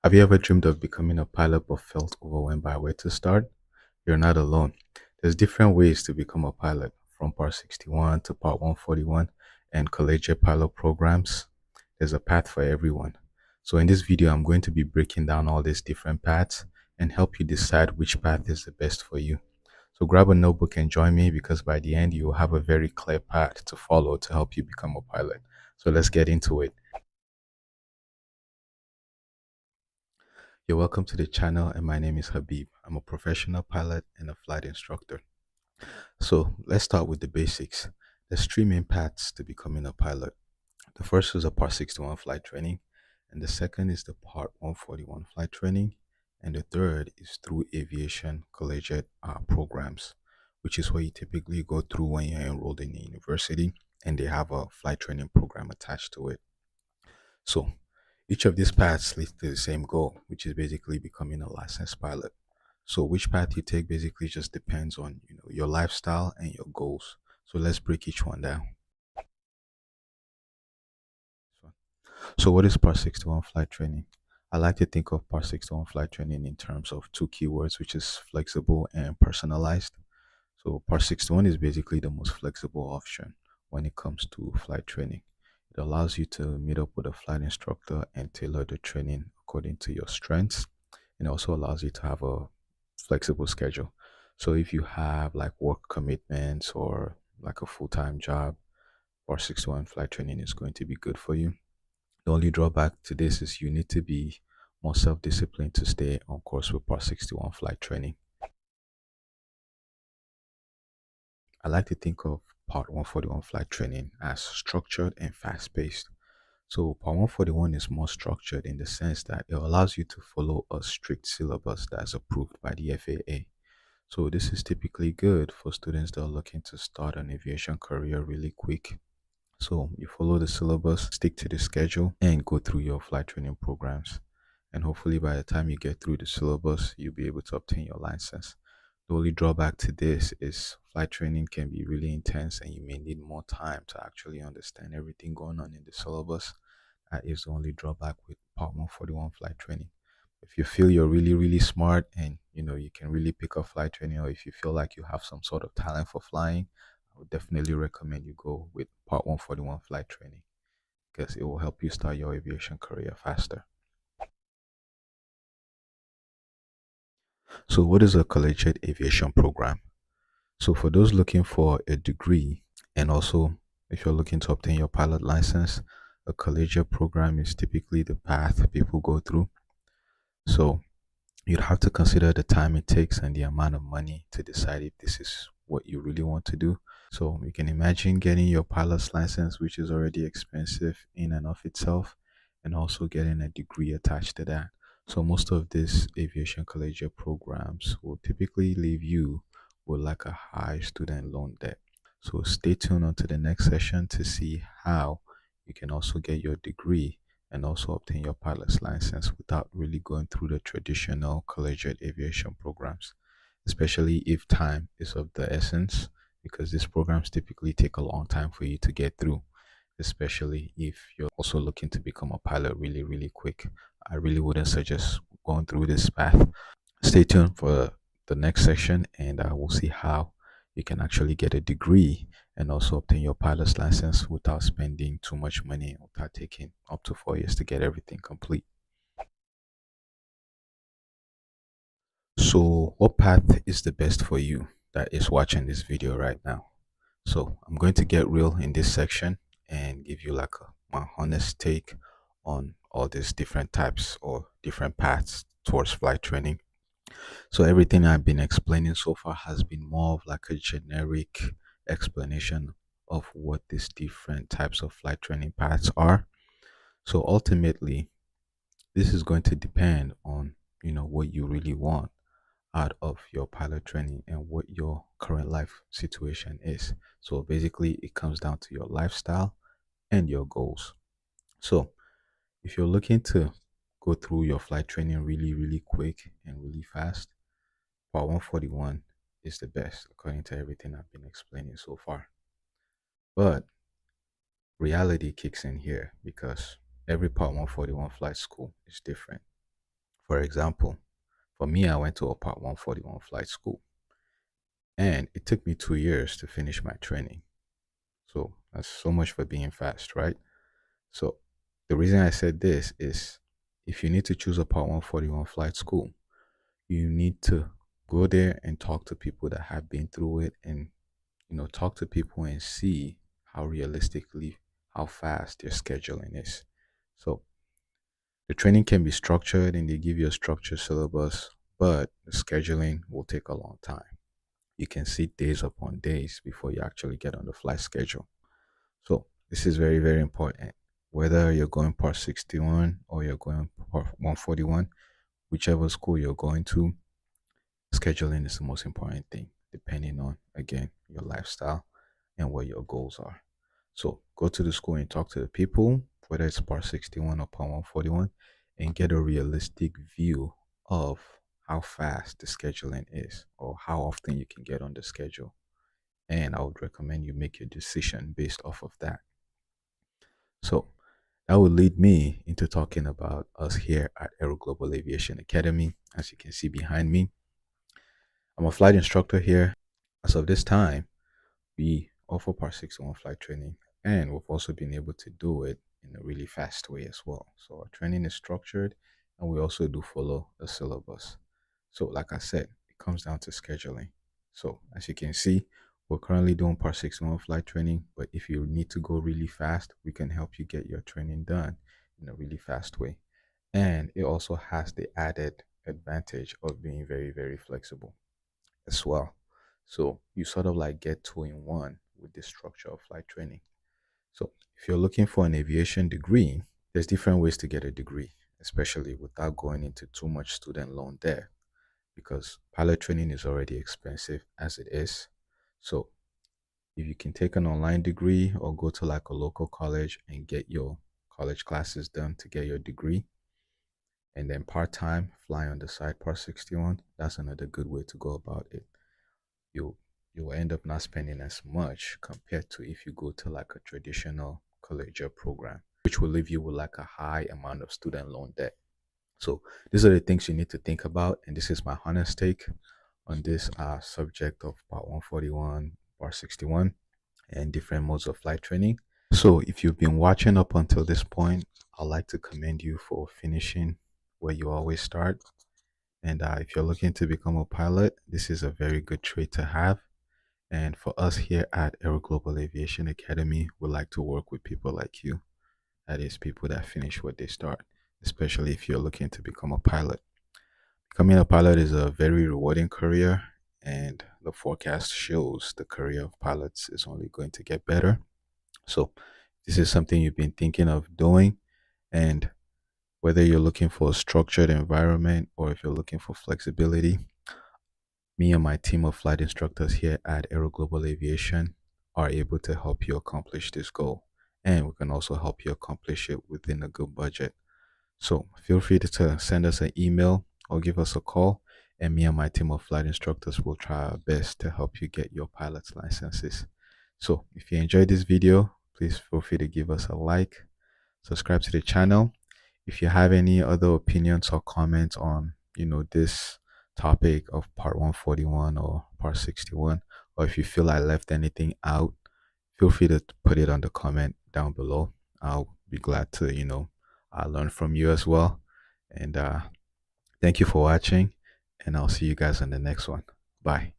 Have you ever dreamed of becoming a pilot but felt overwhelmed by where to start? You're not alone. There's different ways to become a pilot, from Part 61 to Part 141 and Collegiate Pilot Programs. There's a path for everyone. So in this video, I'm going to be breaking down all these different paths and help you decide which path is the best for you. So grab a notebook and join me, because by the end, you will have a very clear path to follow to help you become a pilot. So let's get into it. You're welcome to the channel, and my name is Habib. I'm a professional pilot and a flight instructor. So let's start with the basics. There's three main paths to becoming a pilot. The first is a Part 61 flight training, and the second is the Part 141 flight training, and the third is through aviation collegiate programs, which is what you typically go through when you're enrolled in a university, and they have a flight training program attached to it. So each of these paths leads to the same goal, which is basically becoming a licensed pilot. So which path you take basically just depends on your lifestyle and your goals. So let's break each one down. So what is Part 61 flight training? I like to think of Part 61 flight training in terms of two keywords, which is flexible and personalized. So Part 61 is basically the most flexible option when it comes to flight training. It allows you to meet up with a flight instructor and tailor the training according to your strengths. It also allows you to have a flexible schedule. So if you have like work commitments or like a full-time job, Part 61 flight training is going to be good for you. The only drawback to this is you need to be more self-disciplined to stay on course with Part 61 flight training. I like to think of Part 141 flight training as structured and fast-paced. So Part 141 is more structured in the sense that it allows you to follow a strict syllabus that is approved by the FAA. So this is typically good for students that are looking to start an aviation career really quick. So you follow the syllabus, stick to the schedule, and go through your flight training programs. And hopefully by the time you get through the syllabus, you'll be able to obtain your license. The only drawback to this is flight training can be really intense, and you may need more time to actually understand everything going on in the syllabus. That is the only drawback with Part 141 flight training. If you feel you're really, really smart and you can really pick up flight training, or if you feel like you have some sort of talent for flying, I would definitely recommend you go with Part 141 flight training, because it will help you start your aviation career faster. So what is a collegiate aviation program? So for those looking for a degree, and also if you're looking to obtain your pilot license, a collegiate program is typically the path people go through. So you'd have to consider the time it takes and the amount of money to decide if this is what you really want to do. So you can imagine getting your pilot's license, which is already expensive in and of itself, and also getting a degree attached to that. So most of these aviation collegiate programs will typically leave you with like a high student loan debt. So stay tuned onto the next session to see how you can also get your degree and also obtain your pilot's license without really going through the traditional collegiate aviation programs, especially if time is of the essence, because these programs typically take a long time for you to get through, especially if you're also looking to become a pilot really, really quick. I really wouldn't suggest going through this path. Stay tuned for the next section, and we'll see how you can actually get a degree and also obtain your pilot's license without spending too much money, without taking up to 4 years to get everything complete. So what path is the best for you that is watching this video right now? So I'm going to get real in this section and give you like my honest take on all these different types or different paths towards flight training. So everything I've been explaining so far has been more of like a generic explanation of what these different types of flight training paths are. So ultimately, this is going to depend on what you really want out of your pilot training and what your current life situation is. So basically, it comes down to your lifestyle and your goals. So if you're looking to go through your flight training really, really quick and really fast, Part 141 is the best according to everything I've been explaining so far. But reality kicks in here, because every Part 141 flight school is different. For example, for me, I went to a Part 141 flight school, and it took me 2 years to finish my training. So that's so much for being fast, right? So the reason I said this is if you need to choose a Part 141 flight school, you need to go there and talk to people that have been through it, and talk to people and see how realistically how fast their scheduling is. So the training can be structured and they give you a structured syllabus, but the scheduling will take a long time. You can sit days upon days before you actually get on the flight schedule. So this is very, very important. Whether you're going Part 61 or you're going Part 141, whichever school you're going to, scheduling is the most important thing, depending on, again, your lifestyle and what your goals are. So go to the school and talk to the people, whether it's Part 61 or Part 141, and get a realistic view of how fast the scheduling is or how often you can get on the schedule. And I would recommend you make your decision based off of that. So that would lead me into talking about us here at Aero Global Aviation Academy. As you can see behind me, I'm a flight instructor here. As of this time, we offer Part 61 flight training, and we've also been able to do it in a really fast way as well. So our training is structured, and we also do follow a syllabus. So like I said, it comes down to scheduling. So as you can see, we're currently doing Part 61 flight training, but if you need to go really fast, we can help you get your training done in a really fast way. And it also has the added advantage of being very, very flexible as well. So you sort of like get two in one with the structure of flight training. So if you're looking for an aviation degree, there's different ways to get a degree, especially without going into too much student loan debt, because pilot training is already expensive as it is. So if you can take an online degree or go to like a local college and get your college classes done to get your degree, and then part-time fly on the side Part 61, that's another good way to go about it. you you will end up not spending as much compared to if you go to like a traditional collegiate program, which will leave you with like a high amount of student loan debt. So these are the things you need to think about, and this is my honest take on this subject of Part 141, Part 61, and different modes of flight training. So if you've been watching up until this point, I'd like to commend you for finishing where you always start. And if you're looking to become a pilot, this is a very good trait to have. And for us here at Aero Global Aviation Academy, we like to work with people like you. That is, people that finish what they start, especially if you're looking to become a pilot. Becoming a pilot is a very rewarding career, and the forecast shows the career of pilots is only going to get better. So, this is something you've been thinking of doing, and whether you're looking for a structured environment or if you're looking for flexibility, me and my team of flight instructors here at Aero Global Aviation are able to help you accomplish this goal. And we can also help you accomplish it within a good budget. So feel free to send us an email or give us a call, and me and my team of flight instructors will try our best to help you get your pilot's licenses. So if you enjoyed this video, please feel free to give us a like, subscribe to the channel. If you have any other opinions or comments on, this topic of Part 141 or Part 61, or if you feel I left anything out, feel free to put it on the comment down below. I'll be glad to, learn from you as well. And thank you for watching, and I'll see you guys on the next one. Bye.